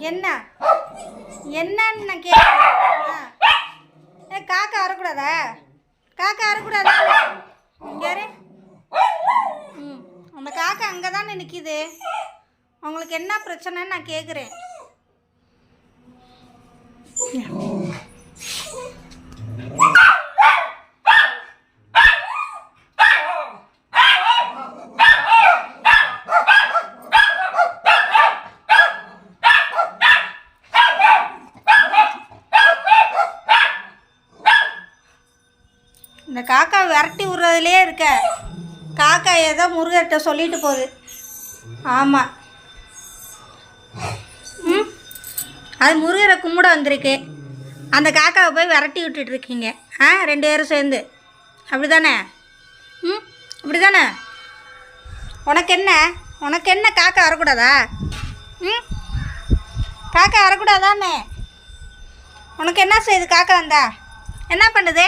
என்ன என்னன்னு நான் கேட்குறேன். காக்கா வரக்கூடாதா? காக்கா வரக்கூடாதா? யாரு? அந்த காக்கா அங்கே தானே நிற்கிது. உங்களுக்கு என்ன பிரச்சனைன்னு நான் கேட்குறேன். இந்த காக்கா விரட்டி விட்றதுலே இருக்க. காக்கா ஏதோ முருகர்கிட்ட சொல்லிட்டு போகுது. ஆமாம், அது முருகரை கும்பிட வந்திருக்கு. அந்த காக்காவை போய் விரட்டி விட்டுட்ருக்கீங்க. 2 பேரும் சேர்ந்து. அப்படி தானே? அப்படி தானே? உனக்கு என்ன காக்கா வரக்கூடாதா? காக்கா வரக்கூடாதானே? உனக்கு என்ன செய்யுது காக்கா வந்தா? என்ன பண்ணுது?